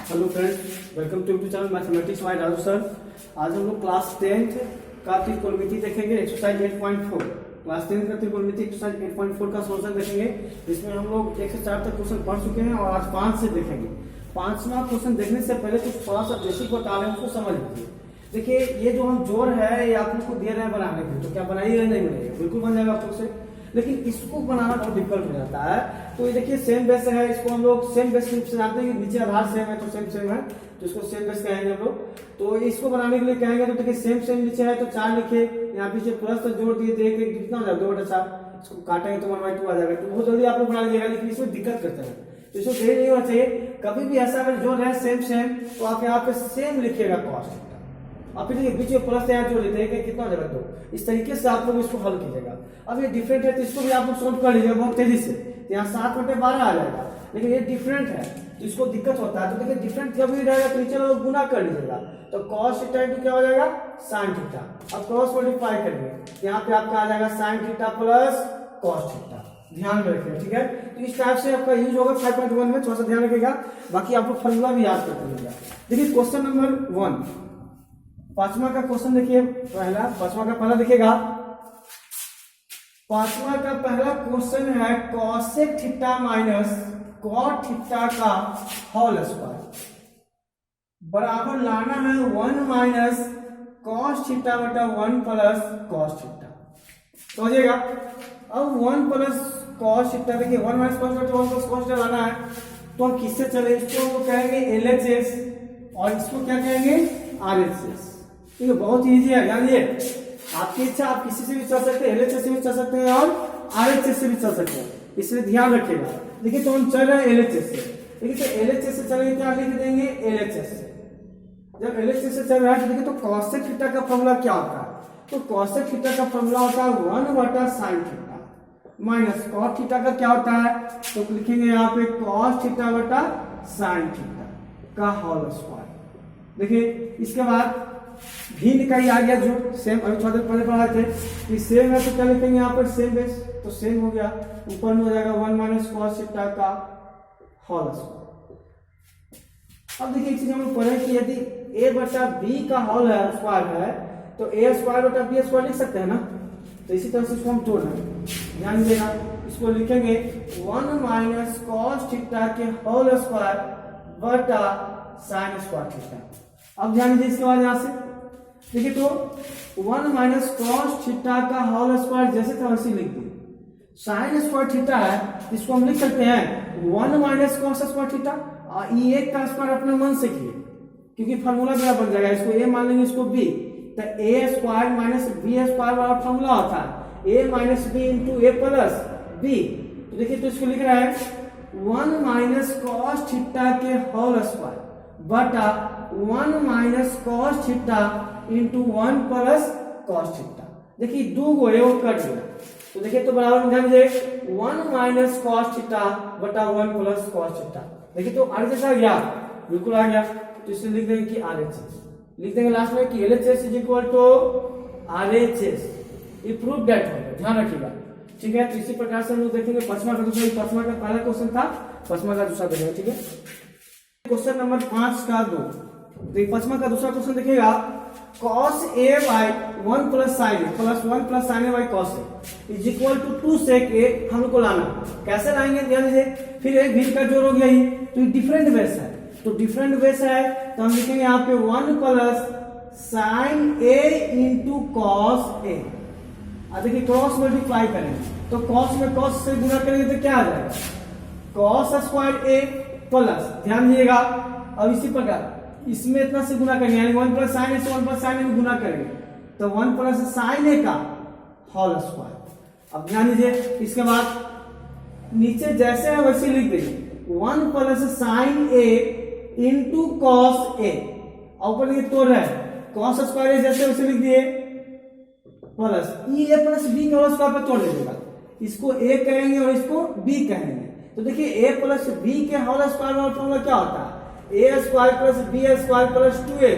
Hello friends, welcome to YouTube channel mathematics by Raju sir. आज हम लोग क्लास 10th का त्रिकोणमिति देखेंगे, एक्सरसाइज 8.4। क्लास 10th का त्रिकोणमिति एक्सरसाइज 8.4 का सॉल्यूशन देखेंगे। इसमें हम लोग 1 से 4 तक क्वेश्चन पढ़ चुके हैं और आज 5 से देखेंगे। 5वां क्वेश्चन देखने से पहले तो थोड़ा सा बेसिक बता रहे हैं, उसको समझ लीजिए। देखिए, ये जो हम जोड़ है ये आप लोग को दे रहे हैं बनाने के लिए, तो क्या बनाइएगा? नहीं बनाइएगा, बिल्कुल बन जाएगा आप लोग से। लेकिन इसको बनाना बहुत डिफिकल्ट हो जाता है। तो ये देखिए सेम बेस है, इसको हम लोग सेम बेस से जानते हैं कि नीचे आधार सेम है तो सेम है, तो इसको सेम बेस कहेंगे हम लोग। तो इसको बनाने के लिए कहेंगे तो देखिए सेम नीचे है तो 4 लिखे, यहाँ पीछे प्लस तो जोड़ दिए, देख कितना हो जाएगा 2/4। इसको काटेंगे तो 1/2 आ जाएगा। तो बहुत जल्दी आप लोग बना लीजिएगा, लेकिन इसमें दिक्कत करते हैं तो इसको देरी नहीं होना चाहिए। कभी भी ऐसा अगर जोड़ है सेम तो आप यहाँ पे सेम लिखिएगा कॉस्ट। आप देखिए बीच में प्लस यहाँ जोड़ लेते हैं, कितना हो जाएगा 2। इस तरीके से आप लोग इसको हल कीजिएगा। अब ये डिफरेंट है तो इसको भी आप लोग सोल्व कर लीजिएगा बहुत तेजी से। यहाँ 7/12 आ जाएगा, लेकिन ये डिफरेंट है तो इसको दिक्कत होता है। तो देखिए डिफरेंट जब भी रहेगा तो नीचे लोग गुना कर लीजिएगा, तो cos थीटा इनटू क्या हो जाएगा sin थीटा। अब क्रॉस मल्टीप्लाई करेंगे, यहाँ पे आपका आ जाएगा sin theta plus cos theta. ध्यान में रखिएगा, ठीक है। तो इस टाइप से आपका यूज होगा 5.1 में, थोड़ा सा ध्यान रखिएगा। बाकी आप लोग फॉर्मूला भी याद करते रहिएगा। देखिए क्वेश्चन नंबर 1, 5वां का क्वेश्चन देखिए। पांचवा का पहला देखिएगा। 5वां का पहला क्वेश्चन है cosec theta minus cot theta का होल स्क्वायर बराबर लाना है 1 माइनस cos थीटा बटा 1 प्लस cos थीटा। समझिएगा। अब 1 प्लस cos थीटा, देखिए 1 माइनस cos बटा 1 प्लस cos थीटा लाना है, तो हम किससे चले? इसको हम कहेंगे LHS और इसको क्या कहेंगे RHS। ठीक है, बहुत इजी है, ध्यान दिए। आपकी इच्छा, आप किसी से भी चल सकते हैं, LHS से भी चल सकते हैं और RHS से भी चल सकते हैं, इसलिए ध्यान रखिएगा। देखिए तो हम चल रहे हैं LHS से। देखिए तो LHS से चलेंगे, क्या लिख देंगे LHS से। जब LHS से चल रहा है तो देखिए तो cosec थीटा का फॉर्मूला क्या होता है? तो cosec थीटा का फॉर्मूला होता है 1/sin theta minus cot theta का क्या होता है? तो लिखेंगे यहाँ पे cos थीटा बटा sin थीटा का होल स्क्वायर। देखिए इसके बाद भी निकाल आ गया जो सेम, अभी थोड़ा देर पहले पढ़ाए थे कि सेम है तो क्या लिखेंगे यहाँ पर सेम बेस, तो सेम हो गया। ऊपर में हो जाएगा 1 माइनस cos थीटा का होल स्क्वायर। अब देखिए एक चीज हम लोग पढ़े कि यदि a बटा b का होल है स्क्वायर है तो a स्क्वायर बटा b स्क्वायर लिख सकते हैं ना। तो इसी तरह से इसको हम तोड़ रहे हैं, ध्यान देना। इसको लिखेंगे 1 माइनस cos थीटा के होल स्क्वायर बटा sin स्क्वायर थीटा। अब ध्यान दीजिए इसके बाद यहाँ से देखिए तो 1 माइनस cos थीटा का होल स्क्वायर जैसे था वैसे लिख दिए। sin स्क्वायर थीटा है, इसको हम लिख सकते हैं 1 माइनस cos स्क्वायर थीटा। ये एक का स्क्वायर अपने मन से किए, क्योंकि फार्मूला क्या बन जाएगा, इसको a मान लेंगे, इसको b, तो a square minus b square वाला फार्मूला होता है a minus b into a plus b। तो देखिए तो इसको लिख रहा है 1 माइनस cos थीटा के होल स्क्वायर बटा 1 minus cos theta into 1 plus cos theta. देखिए 2 गो है वो कट गया, तो देखिए तो बराबर में ध्यान दीजिए 1 माइनस cos थीटा बटा 1 प्लस cos थीटा। देखिए तो RHS आ गया, बिल्कुल आ गया। तो इसे लिख देंगे कि RHS, लिख देंगे लास्ट में कि LHS is equal to RHS। ये प्रूफ दैट होगा, ध्यान रखिएगा, ठीक है। तो इसी प्रकार से हम लोग देखेंगे 5वां का दूसरा। 5वां का पहला क्वेश्चन था, 5वां का दूसरा देखेंगे, ठीक है। क्वेश्चन नंबर 5 का 2। तो 5वां का दूसरा क्वेश्चन देखिएगा cos a by 1 plus sin a plus 1 plus sin a by cos a is equal to 2 sec a हमको लाना। कैसे लाएंगे ध्यान दीजिए। फिर एक भी का जोड़ हो गया ही, तो डिफरेंट बेस है, तो डिफरेंट बेस है तो हम लिखेंगे यहाँ पे 1 plus sin a into cos a। अब देखिए क्रॉस मल्टीप्लाई करेंगे तो cos में cos से गुना करेंगे तो क्या आ जाएगा cos स्क्वायर a प्लस, ध्यान दीजिएगा। अब इसी प्रकार इसमें इतना से गुना करेंगे, यानी 1 प्लस sin a से 1 प्लस sin a में गुना करेंगे तो 1 प्लस sin a का होल स्क्वायर। अब ध्यान दीजिए इसके बाद नीचे जैसे है वैसे लिख दीजिए 1 plus sin a into cos a। ऊपर देखिए तोड़ रहे हैं cos स्क्वायर a जैसे वैसे लिख दिए प्लस a प्लस b का होल स्क्वायर पे तोड़ लीजिएगा। इसको a कहेंगे और इसको b कहेंगे। तो देखिए a प्लस b के होल स्क्वायर वाला फॉर्मूला क्या होता है a square plus b square plus 2a।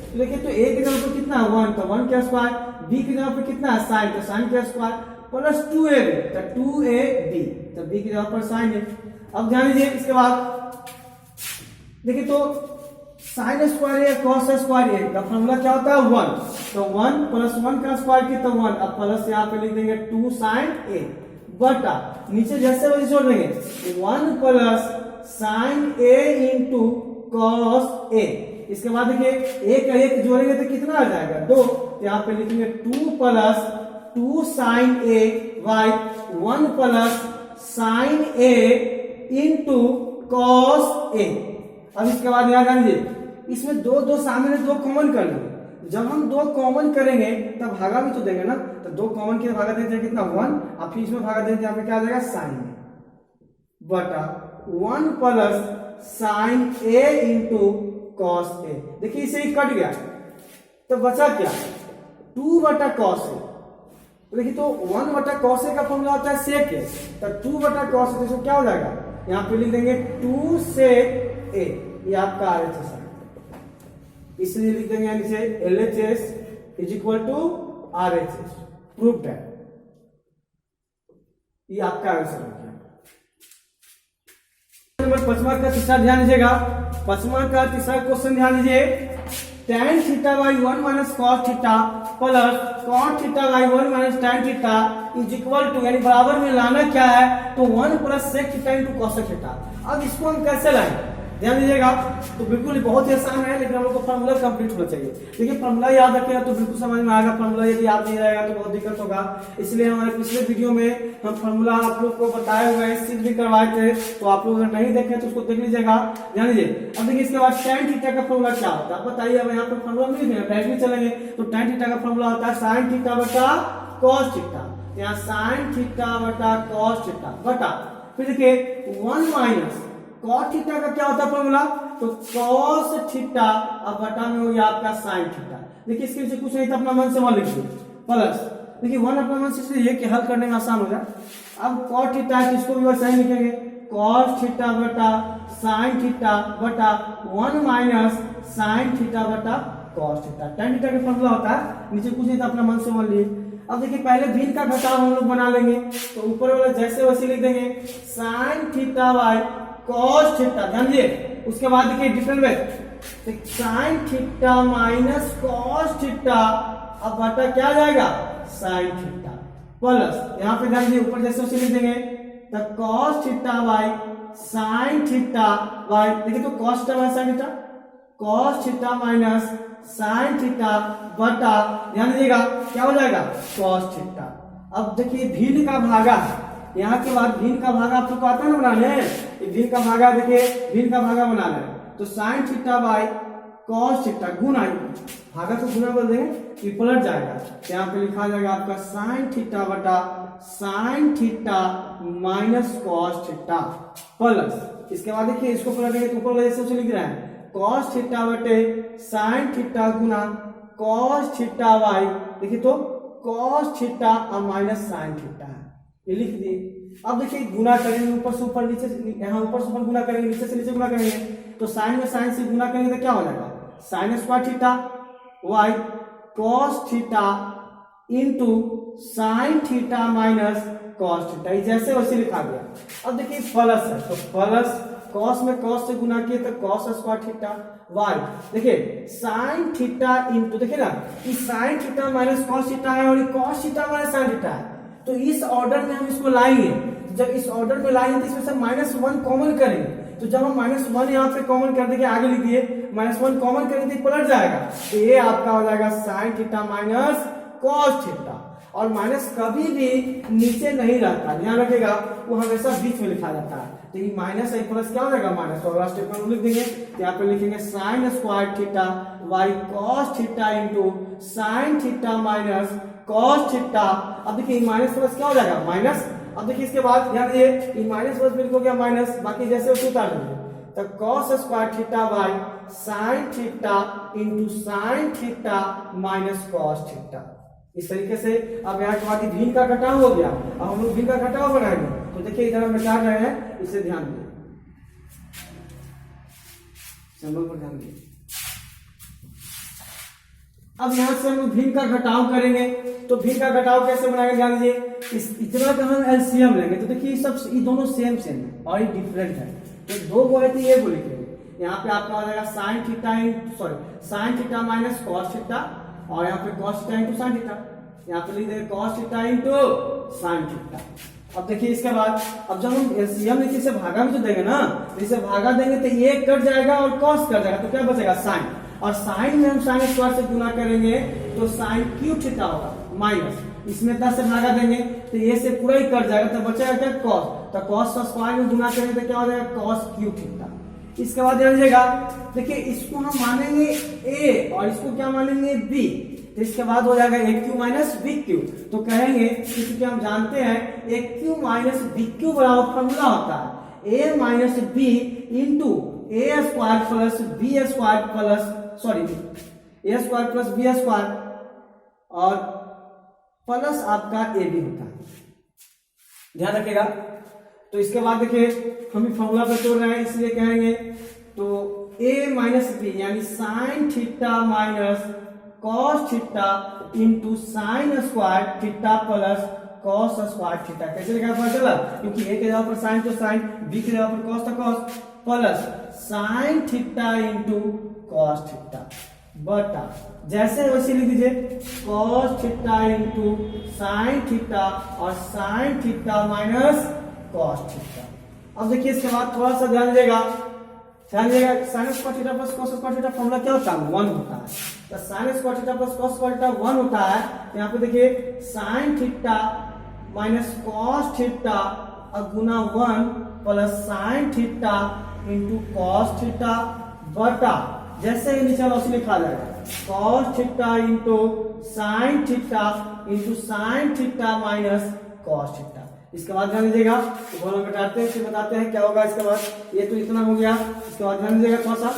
तो देखिए तो a की जगह पे कितना है 1, तो 1 का स्क्वायर, b की जगह पे कितना है sin, तो sin का स्क्वायर प्लस 2ab, तो 2ab, तो b की जगह पर sin है। अब ध्यान दीजिए इसके बाद देखिए तो साइन स्क्वायर ए कॉस स्क्वायर ए का फॉर्मूला क्या होता है 1, तो 1 प्लस 1 का स्क्वायर कितना 1, अब प्लस यहाँ पे लिख देंगे 2 साइन ए बटा नीचे जैसे वही जोड़ देंगे 1 plus sign A into cos A. इसके बाद देखिए एक का एक जोड़ेंगे तो कितना आ जाएगा 2, तो यहाँ पे लिखेंगे 2 plus 2 sign A by 1 plus sign A into cos a. अब इसके बाद यहाँ ध्यान दीजिए इसमें दो सामने 2 कॉमन कर लेंगे, जब हम 2 कॉमन करेंगे तब भागा भी तो देंगे ना, तो 2 कॉमन के भागा देते हैं कितना 1, अब फिर इसमें भागा देते हैं यहाँ पे क्या आ जाएगा साइन बटा 1 plus sign A into cos A. देखिए इसे ही कट गया तो बचा क्या 2 बटा कॉस ए, तो देखिए तो 1 बटा कॉस ए का फॉर्मूला होता है सेक ए, तो 2 बटा कॉस ए तो क्या हो जाएगा यहाँ पे लिख देंगे 2 सेक ए, ये आपका RHS है, इसलिए लिख देंगे नीचे LHS is equal to RHS, proved है, ये आपका आंसर हो गया। नंबर 5वां का तीसरा ध्यान दीजिएगा, 5वां का तीसरा क्वेश्चन ध्यान दीजिए, tan theta by 1 minus cos theta plus cos theta by 1 minus tan theta is equal to, यानी बराबर में लाना क्या है तो 1 plus sec theta into cos theta. अब इसको हम कैसे लाएं ध्यान दीजिएगा, तो बिल्कुल बहुत ही आसान है, लेकिन हम लोग को फॉर्मूला कंप्लीट होना चाहिए। देखिए फॉर्मूला याद रखेगा तो बिल्कुल समझ में आएगा, फॉर्मूला यदि याद नहीं रहेगा तो बहुत दिक्कत होगा। इसलिए हमारे पिछले वीडियो में हम फॉर्मूला आप लोग को बताए हुए हैं, सिद्ध भी करवाए थे, तो आप लोग अगर नहीं देखे तो उसको देख लीजिएगा। ध्यान दीजिए अब देखिए इसके बाद tan थीटा का फॉर्मूला क्या होता है बताइए। अब यहाँ पे फॉर्मूला मिल गया, डायरेक्टली चलेंगे तो tan थीटा का फॉर्मूला होता है sin थीटा बटा cos थीटा, यहाँ sin थीटा बटा cos थीटा बटा फिर देखिए 1 माइनस cos थीटा का क्या होता है फॉर्मूला, तो cos थीटा अब बटा में हो गया आपका sin थीटा। देखिए इसके नीचे कुछ नहीं था, अपना मन से 1 लिख दीजिए प्लस, देखिए 1 अपना मन से इसलिए कि हल करने में आसान हो जाए। अब cos थीटा है इसको भी वैसे ही लिखेंगे cos थीटा बटा sin थीटा बटा 1 माइनस sin थीटा बटा cos थीटा। tan थीटा का फॉर्मूला होता है, नीचे कुछ नहीं था, अपना मन से 1 लिए। अब देखिए पहले भिन्न का घटाव हम लोग बना लेंगे, तो ऊपर वाला जैसे वैसे लिख देंगे sin theta by cos theta. ध्यान दीजिए उसके बाद देखिए डिफरेंट में sin theta minus cos theta अब बटा क्या जाएगा sin थीटा प्लस यहाँ पे ध्यान दीजिए ऊपर जैसे वैसे लिख देंगे तो cos theta by sin theta by, देखिए तो cos theta by sin theta, cos theta minus sin theta बटा ध्यान दीजिएगा क्या हो जाएगा cos थीटा। अब देखिए भिन्न का भागा है, यहाँ के बाद भिन्न का भागा आप लोग को आता है ना बनाने, भिन्न का भागा देखिए भिन्न का भागा बनाना है तो sin theta by cos theta गुना, भागा तो गुना बोल देंगे कि पलट जाएगा, यहाँ पे लिखा जाएगा आपका sin थीटा बटा sin theta minus cos theta plus, इसके बाद देखिए इसको पलटेंगे तो ऊपर जैसे लिख रहे हैं cos थीटा बटे sin theta Guna cos theta by, देखिए तो cos थीटा और माइनस sin थीटा है, ये लिख दिए। अब देखिए गुना करेंगे ऊपर से ऊपर, नीचे से यहाँ ऊपर से ऊपर गुना करेंगे, नीचे से नीचे गुना करेंगे, तो साइन में साइन से गुना करेंगे तो क्या हो जाएगा sine square theta by cos theta into sine theta minus cos theta, जैसे वैसे लिखा गया। अब देखिए प्लस है तो प्लस cos में cos से गुना किए तो cos स्क्वायर थीटा वाई, देखिए साइन थीटा इंटू, देखिए ना इस sign theta minus cos theta है और cos theta minus sine theta है, तो इस ऑर्डर में हम इसको लाएंगे, जब इस ऑर्डर में लाएंगे तो इसमें से -1 कॉमन करेंगे, तो जब हम -1 यहाँ पे कॉमन कर देंगे आगे लिख दिए -1 कॉमन करेंगे तो पलट जाएगा, तो ये आपका हो जाएगा sin theta minus cos theta, और माइनस कभी भी नीचे नहीं रहता, ध्यान रखिएगा वो हमेशा बीच में लिखा जाता है, तो ये माइनस है प्लस क्या हो जाएगा माइनस, तो अगला स्टेप में लिख देंगे यहाँ पे लिखेंगे sin square theta by cos theta into sin theta minus cos theta. अब देखिए माइनस प्लस क्या हो जाएगा माइनस, अब देखिए इसके बाद ध्यान दीजिए माइनस प्लस बिल्कुल हो गया माइनस, बाकी जैसे उसे उतार दीजिए तो cos square theta by sin theta into sin theta minus cos theta. इस तरीके से अब यहाँ के बाद भिन्न का घटाव हो गया, अब हम लोग भिन्न का घटाव बनाएंगे, तो देखिए इधर हम बचा रहे हैं, इसे ध्यान दिए, सिंबल पर ध्यान दिए। अब यहाँ से हम भिन्न का घटाव करेंगे, तो भिन्न का घटाव कैसे बनाएंगे ध्यान दीजिए, इस इतना का हम एलसीएम लेंगे, तो देखिए सब ये दोनों सेम सेम है और ये डिफरेंट है, तो दो को है तो ये को लिखेंगे, यहाँ पे आपका हो जाएगा sign theta minus cos theta, और यहाँ पे cos theta into sine theta, यहाँ पे लिख देंगे cos theta into sine theta. अब देखिए इसके बाद अब जब हम एलसीएम नीचे से भागा में तो देंगे ना, इसे भागा देंगे तो ये कट जाएगा और कॉस कट जाएगा, तो क्या बचेगा साइन, और साइन में हम साइन स्क्वायर से गुना करेंगे तो साइन क्यूब थीटा होगा माइनस, इसमें 10 से भागा देंगे तो ये से पूरा ही कट जाएगा, तो बचेगा क्या कॉस, तो कॉस का स्क्वायर में गुना करेंगे तो क्या हो जाएगा कॉस क्यूब थीटा। इसके बाद ध्यान दीजिएगा, देखिए इसको हम मानेंगे ए और इसको क्या मानेंगे बी, तो इसके बाद हो जाएगा a q minus b q, तो कहेंगे क्योंकि हम जानते हैं a q minus b q बराबर फॉर्मूला होता है a minus B into a square plus b square plus a square plus b square और प्लस आपका ए बी होता है, ध्यान रखिएगा। तो इसके बाद देखिए हम फॉर्मूला पे तोड़ रहे हैं, इसलिए कहेंगे तो ए माइनस बी यानी sign theta minus cos theta into sign square theta plus cos square theta. कैसे लिखा पता चला, क्योंकि ए के जगह पर साइन तो साइन, बी के जगह पर कॉस तो cos, plus sine theta into cos theta बटा जैसे वैसे लिख दीजिए cos theta into sine theta और sine theta minus cos theta. अब देखिए इसके बाद थोड़ा सा ध्यान दीजिएगा, sine square theta plus cos square theta formula क्या होता है 1 होता है, तो sine square theta plus cos square theta 1 होता है। तो यहाँ पे देखिए sine theta minus cos theta गुना 1 plus sine theta into cos theta बटा जैसे ही नीचे वाला उसे लिखा जाएगा cos theta into sine theta minus cos theta. इसके बाद ध्यान दीजिएगा, तो घटाते हैं फिर बताते हैं क्या होगा। इसके बाद ये तो इतना हो गया, इसके बाद ध्यान दीजिएगा थोड़ा सा,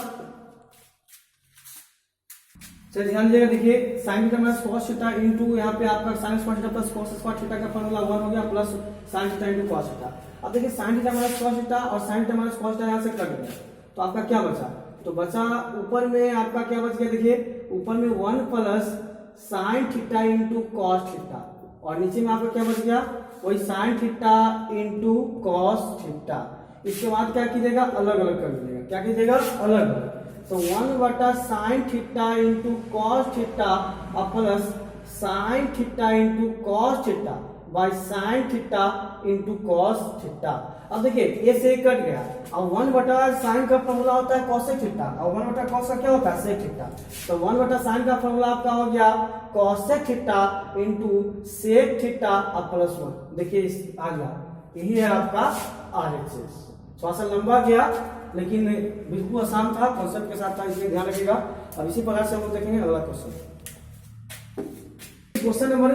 चलिए ध्यान दीजिएगा, देखिए sine theta minus cos theta into यहाँ पे आपका sine square theta plus cos square theta का फॉर्मूला 1 हो गया plus sine theta into cos theta. अब देखिए sine theta minus cos theta और sine theta minus cos theta यहाँ से कट गया, तो आपका क्या बचा, तो बचा ऊपर में आपका क्या बच गया, देखिए ऊपर में 1 plus sine theta into cos theta और नीचे में आपका क्या बच गया वही sign theta into cos theta. इसके बाद क्या कीजिएगा अलग अलग कर दीजिएगा, क्या कीजिएगा अलग अलग, तो 1 बटा sine theta into cos theta और plus sine theta into cos theta by sine theta into cos theta. अब देखिए ये से कट गया, अब 1 बटा साइन का फॉर्मूला होता है कॉसेक थीटा और 1 बटा कॉस का क्या होता है सेक थीटा, तो 1 बटा साइन का फॉर्मूला आपका हो गया cosec theta into sec theta और प्लस 1। देखिए आ गया, यही है आपका RHS। थोड़ा सा लंबा गया लेकिन बिल्कुल आसान था, कॉन्सेप्ट के साथ था, इसलिए ध्यान रखिएगा। अब इसी प्रकार से हम लोग देखेंगे अगला क्वेश्चन नंबर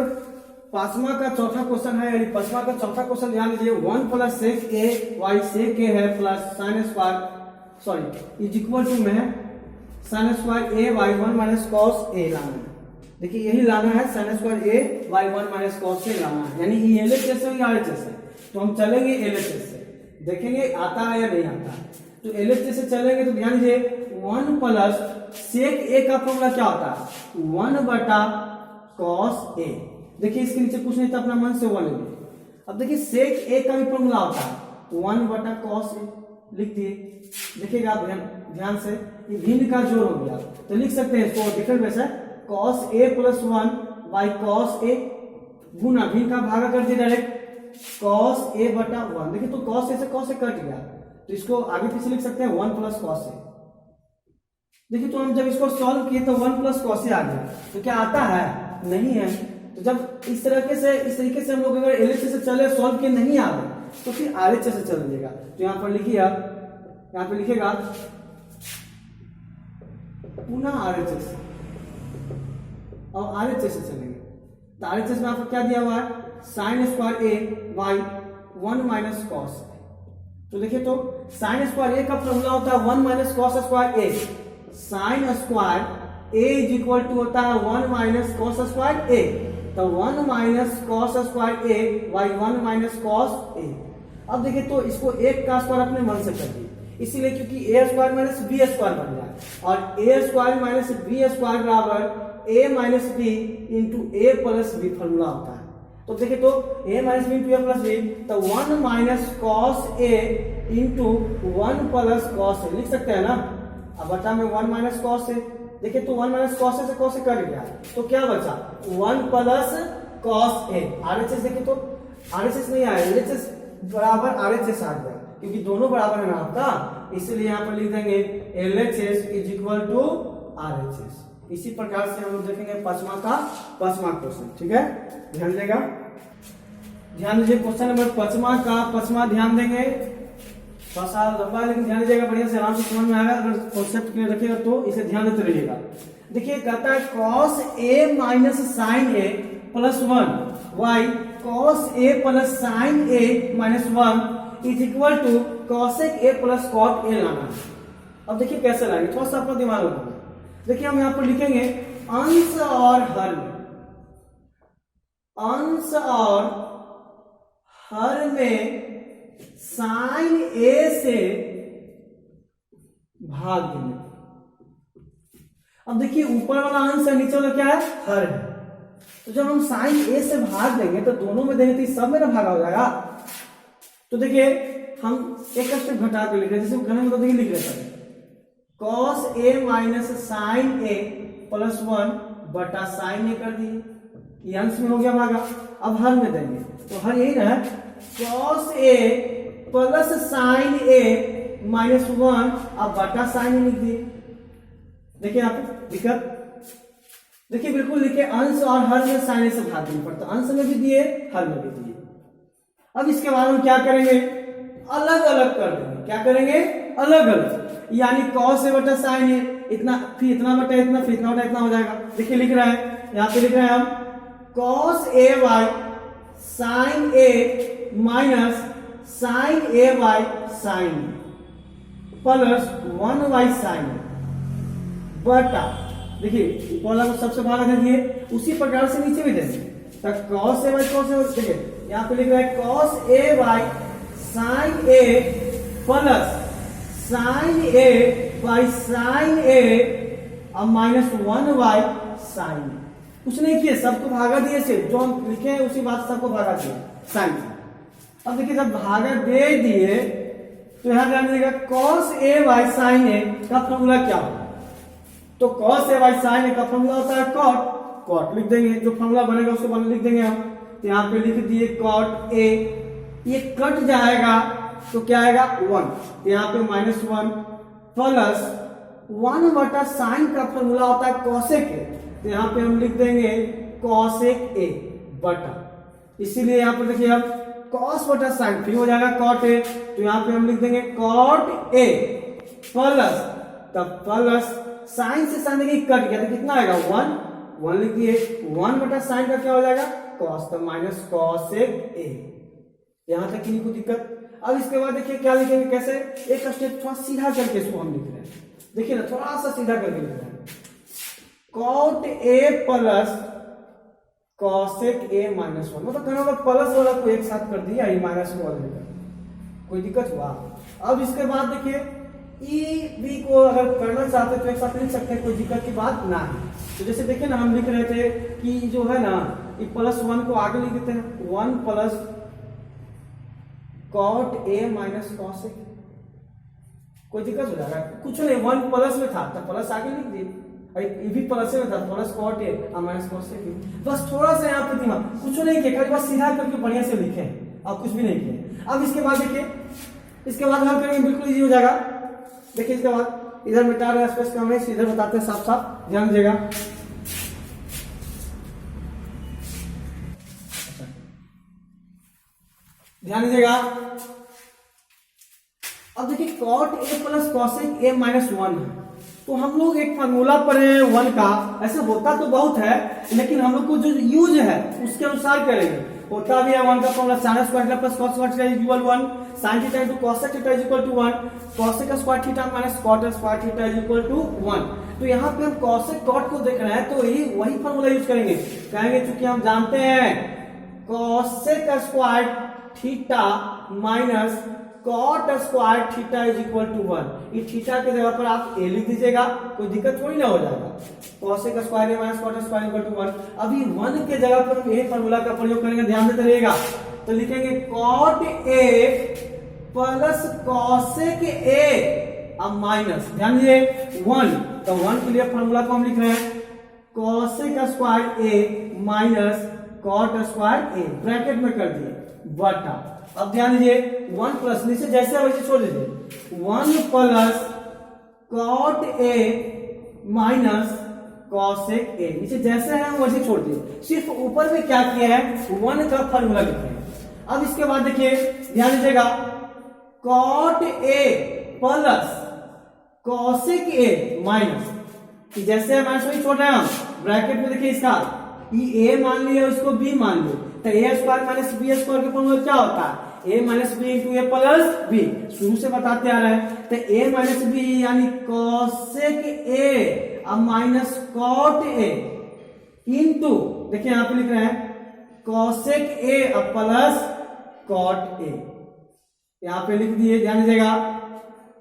5वां का चौथा क्वेश्चन है, यानी 5वां का चौथा क्वेश्चन ध्यान दीजिए 1 plus sec A Y sec A है plus sine square is equal to में sine square A by 1 minus cos A लाना है। देखिए यही लाना है, sine square A by 1 minus cos A लाना है, यानी ये LHS है या RHS है, तो हम चलेंगे LHS से, देखेंगे आता है या नहीं आता है। तो LHS से चलेंगे तो ध्यान दीजिए 1 प्लस सेक ए का फॉर्मूला क्या होता है 1 बटा कॉस ए। देखिए इसके नीचे कुछ नहीं था, अपना मन से 1 लिखिए। अब देखिए सेक ए का भी फॉर्मूला होता है 1 बटा कॉस ए, लिख दिए। देखिएगा आप ध्यान से, ये भिन्न का जोड़ हो गया, तो लिख सकते हैं इसको डिफरेंट वैसे cos a plus 1 by cos a गुना भिन्न का भागा कर दिया डायरेक्ट कॉस ए बटा 1। देखिए तो कॉस ए से कॉस ए कट गया, तो इसको आगे पीछे लिख सकते हैं 1 प्लस कॉस ए। देखिए तो हम जब इसको सॉल्व किए तो 1 प्लस कॉस ए आ गया, तो क्या आता है नहीं है। तो जब इस तरीके से हम लोग अगर LHS से चले सॉल्व किए नहीं आ रहे तो फिर RHS से चलिएगा। तो यहाँ पर लिखिए आप, यहाँ पे लिखेगा पुनः RHS और RHS से चलेंगे, तो RHS में आपको क्या दिया हुआ है sine square a by 1 minus cos. तो देखिए तो साइन स्क्वायर ए का फॉर्मूला होता है 1 minus cos square a, sine square a is equal to होता है 1 माइनस कॉस स्क्वायर ए, तो 1 minus cos square a by 1 minus cos a. अब देखिए तो इसको एक का स्क्वायर अपने मन से कर दिए, इसीलिए क्योंकि A square minus B square बन गया और A square minus B square बराबर A minus B into A plus B formula होता है। तो देखिए तो a minus B into A plus B, तो 1 minus cos A into 1 plus cos A लिख सकते हैं ना। अब बटा में 1 माइनस कॉस ए, देखिए तो 1 माइनस कॉस ए से कॉस ए कट गया, तो क्या बचा 1 प्लस कॉस ए। आरएचएस देखिए तो आरएचएस नहीं आया, एलएचएस बराबर आरएचएस आ गया, क्योंकि दोनों बराबर है ना आपका, इसलिए यहाँ पर लिख देंगे LHS is equal to RHS. इसी प्रकार से हम लोग देखेंगे पांचवा क्वेश्चन। ठीक है, ध्यान देगा, ध्यान दीजिए क्वेश्चन नंबर पांचवा ध्यान देंगे, थोड़ा सा लंबा है लेकिन ध्यान दीजिएगा, बढ़िया से आराम से समझ में आएगा। अगर कॉन्सेप्ट क्लियर रखिएगा तो इसे ध्यान देते रहिएगा। देखिए कहता है cos a minus sine a plus 1 y cos a plus sine a minus 1 is equal to cosec a plus cot a लाना है। अब देखिए कैसे लाएंगे, थोड़ा सा अपना दिमाग लगाना। देखिए हम यहाँ पर लिखेंगे अंश और हर में, अंश और हर में साइन ए से भाग देंगे। अब देखिए ऊपर वाला अंश है, नीचे वाला क्या है, हर है। तो जब हम साइन ए से भाग देंगे तो दोनों में देंगे तो सब में ना भागा हो जाएगा। तो देखिए हम एक स्टेप घटा के लिख रहे हैं, जैसे घने में तो देखिए लिख रहे हैं cos a minus sine a plus 1 बटा साइन ए कर दिए, ये अंश में हो गया भागा। अब हर में देंगे तो हर यही ना cos a plus sine a minus 1 अब बटा साइन ए लिख दिए। देखिए आप दिक्कत, देखिए बिल्कुल लिखे अंश और हर में साइन ए से भाग देना पड़ता, अंश में भी दिए हर में भी दिए। अब इसके बाद हम क्या करेंगे, अलग अलग कर देंगे। क्या करेंगे, अलग अलग, यानी cos a बटा साइन ए इतना, फिर इतना बटा इतना, फिर इतना बटा इतना हो जाएगा। देखिए लिख रहे हैं, यहाँ पे लिख रहे हैं हम cos a y sine a minus sine a y sine plus 1y sine बटा, देखिए वाला को सबसे भागा देंगे, उसी प्रकार से नीचे भी देंगे। तो cos a y देखिए यहाँ पे लिख रहा है cos a y sine a plus sine a by sine a अब माइनस 1y साइन। कुछ नहीं किए, सबको भागा दिए, से जो हम लिखे हैं उसी बात सबको भागा दिए साइन। अब देखिए जब भागा दे दिए तो यहां ध्यान दीजिएगा cos a y sine a का फॉर्मूला क्या होगा, तो cos a y sine a का फॉर्मूला होता है cot लिख देंगे, जो फॉर्मूला बनेगा उसको लिख देंगे हम। तो यहाँ पे लिख दिए cot a, ये कट जाएगा तो क्या आएगा 1, तो यहाँ पे माइनस 1 प्लस 1 बटा साइन का फॉर्मूला होता है cosec a, तो यहाँ पे हम लिख देंगे cosec a बटा, इसीलिए यहाँ पर देखिए अब cos बटा साइन फिर हो जाएगा cot a, तो यहाँ पे हम लिख देंगे cot a प्लस, तब प्लस साइन से साइन देखिए कट गया तो कितना आएगा 1 लिख दिए, 1 बटा साइन का क्या हो जाएगा cos, तो माइनस cosec a। यहां तक किसी को दिक्कत। अब इसके बाद देखिए क्या लिखेंगे, कैसे, एक स्टेप थोड़ा सीधा करके इसको हम लिख रहे हैं, देखिए ना थोड़ा सा सीधा करके लिख रहे हैं, cot a plus cosec a minus 1, मतलब कहना होगा प्लस वाला को एक साथ कर दिया, ये माइनस को अलग कर, कोई दिक्कत हुआ। अब इसके बाद देखिए ई बी को अगर करना चाहते तो एक साथ लिख सकते हैं, कोई दिक्कत की बात ना है। तो जैसे देखिए ना हम लिख रहे थे कि जो है ना ये प्लस 1 को आगे लिख देते हैं, 1 plus cot a minus cos a, कोई दिक्कत हो जाएगा, कुछ नहीं, 1 प्लस में था तो प्लस आगे लिख दिए, ये भी प्लस में था plus cot a minus cos a, बस थोड़ा सा यहाँ पे दिमाग, कुछ नहीं किया, बस सीधा करके बढ़िया से लिखे और कुछ भी नहीं किया। अब इसके बाद देखिए, इसके बाद हल करेंगे बिल्कुल इजी हो जाएगा। देखिए इसके बाद इधर मिटा रहे स्पेस कम है, इधर बताते हैं साफ साफ, ध्यान दीजिएगा। ध्यान दीजिएगा, अब देखिए cot a plus cosec a minus 1 है, तो हम लोग एक फार्मूला पढ़े हैं 1 का, ऐसे होता तो बहुत है लेकिन हम लोग को जो यूज है उसके अनुसार करेंगे। होता भी है 1 का formula sin square theta plus cos square theta equal 1, sin theta into cosec theta equal to 1, cosec square theta minus cot square theta equal to 1। तो यहाँ पे हम cosec cot को देख रहे हैं तो यही वही फार्मूला यूज करेंगे, कहेंगे चूंकि हम जानते हैं cosec square theta minus cot square theta is equal to 1, ये थीटा के जगह पर आप a लिख दीजिएगा, कोई दिक्कत थोड़ी ना हो जाएगा। cosec square minus cot square equal to 1, अभी 1 के जगह पर हम यही फार्मूला का प्रयोग करेंगे, ध्यान देते रहिएगा। तो लिखेंगे cot a प्लस कॉसेक ए अब माइनस, ध्यान दीजिए 1, तो 1 के लिए फॉर्मूला को हम लिख रहे हैं कॉसेक स्क्वायर ए माइनस कॉट स्क्वायर ए, ब्रैकेट में कर दिए बटा, अब ध्यान दीजिए 1 प्लस, नीचे जैसे वैसे छोड़ दीजिए 1 plus cot A minus cosec A, नीचे जैसे है वैसे छोड़ दिए, सिर्फ ऊपर में क्या किया है 1 का फॉर्मूला लिख रहे हैं। अब इसके बाद देखिए ध्यान दीजिएगा cot A plus cosec A minus, जैसे माइनस वही छोड़ रहे हैं हम, ब्रैकेट में देखिए इसका ये ए मान लिया इसको बी मान लिया, तो ए स्क्वायर माइनस बी स्क्वायर का फॉर्मूला क्या होता है a minus B into A plus B, शुरू से बताते आ रहे हैं, तो ए माइनस बी यानी कॉसेक ए अब माइनस कॉट ए इंटू, देखिए यहां पे लिख रहे हैं कॉसेक ए अब प्लस कॉट ए, यहां पे लिख दिए, ध्यान दीजिएगा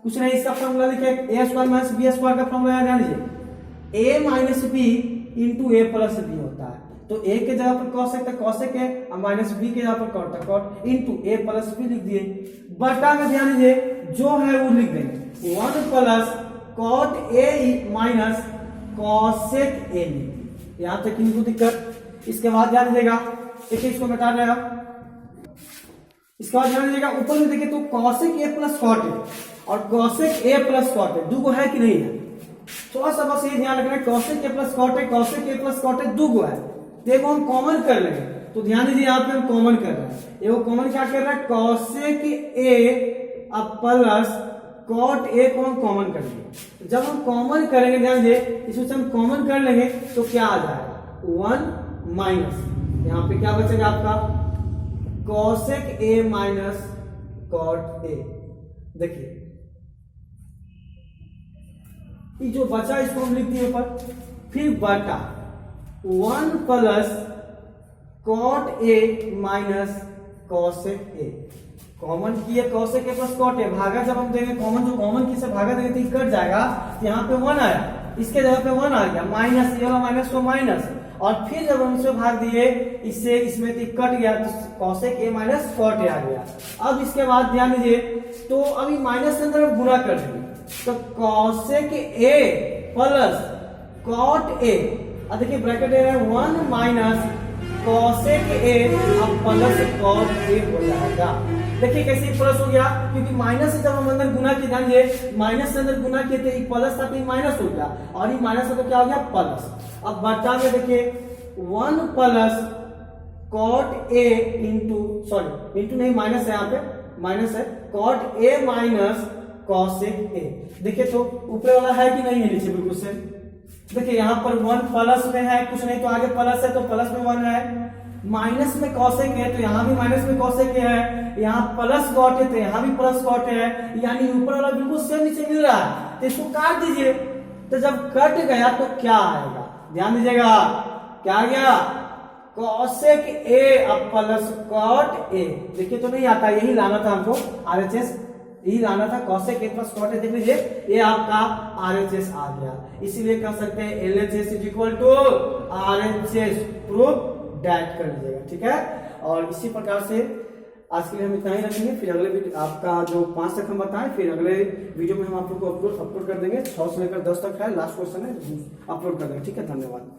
कुछ नहीं, इसका फॉर्मूला लिखे ए स्क्वायर माइनस बी स्क्वायर का फॉर्मूला है, ध्यान दीजिए ए minus B into A plus B होता है, तो ए के जगह पर कॉसेक था कॉसेक है और माइनस बी के जगह पर कॉट था cot into A plus B लिख दिए, बटा में ध्यान दीजिए जो है वो लिख देंगे 1 plus cot A minus cosec A, यहां तक इनको दिक्कत। इसके बाद ध्यान दीजिएगा, देखिए इसको बता रहे हैं आप, इसके बाद ध्यान दीजिएगा ऊपर में देखिए तो cosec A plus cot a और कॉसेक ए प्लस कॉट ए दूगो है कि नहीं है, थोड़ा सा बस ये ध्यान रखना है cosec A plus cot A, cosec A plus cot ए दूगो है, देखो हम कॉमन कर लेंगे, तो ध्यान दीजिए यहाँ पे हम कॉमन कर रहे हैं, ये वो कॉमन क्या कर रहा है कॉसेक ए अब प्लस कॉट ए को हम कॉमन कर लेंगे, जब हम कॉमन करेंगे ध्यान दीजिए इसमें से हम कॉमन कर लेंगे तो क्या आ जाएगा 1 माइनस, यहाँ पे क्या बचेगा आपका cosec A minus cot A, देखिए ये जो बचा इसको हम लिख दिए ऊपर, फिर बटा 1 plus cot A minus cosec a, common किए cosec A plus cot a, भागा जब हम देंगे कॉमन, जो कॉमन किसे भागा देंगे तो ये कट जाएगा, यहाँ पे 1 आया, इसके जगह पे 1 आ गया, माइनस ये वाला माइनस को माइनस, और फिर जब हम इसे भाग दिए इससे इसमें तो कट गया तो cosec A minus cot a आ गया। अब इसके बाद ध्यान दीजिए तो अभी माइनस के अंदर गुणा कर देंगे, तो cosec A plus cot A, देखिए ब्रैकेट है 1 माइनस कॉसेक ए अब प्लस कॉट ए हो जाएगा, देखिए कैसे प्लस हो गया क्योंकि माइनस से जब हम अंदर गुना किए, ध्यान दीजिए माइनस से अंदर गुना किए तो ये प्लस था तो ये माइनस हो गया और ये माइनस था तो क्या हो गया प्लस। अब बटा में देखिए 1 plus cot A into, sorry into नहीं माइनस है, यहाँ पे माइनस है, cot A minus cosec A, देखिए तो ऊपर वाला है कि नहीं है नीचे बिल्कुल से, देखिए यहाँ पर 1 प्लस में है, कुछ नहीं तो आगे प्लस है तो प्लस में 1 है, माइनस में कॉसेक है तो यहाँ भी माइनस में कॉसेक है, यहाँ प्लस कॉट है तो यहाँ भी प्लस कॉट है, यानी ऊपर वाला बिल्कुल सेम नीचे मिल रहा है, तो इसको काट दीजिए, तो जब कट गया तो क्या आएगा ध्यान दीजिएगा क्या आ गया कॉसेक ए अब प्लस कॉट ए, देखिए तो नहीं आता, यही लाना था हमको आरएचएस, यही लाना था cosec A plus cot A, देख लीजिए ये आपका आरएचएस आ गया, इसीलिए कह सकते हैं LHS is equal to RHS, proof that कर लीजिएगा, ठीक है। और इसी प्रकार से आज के लिए हम इतना ही रखेंगे, फिर अगले वीडियो आपका जो 5 तक हम बताएं, फिर अगले वीडियो में हम आप लोग को अपलोड कर देंगे, 6 से लेकर 10 तक है, लास्ट क्वेश्चन है अपलोड कर देंगे, ठीक है। धन्यवाद।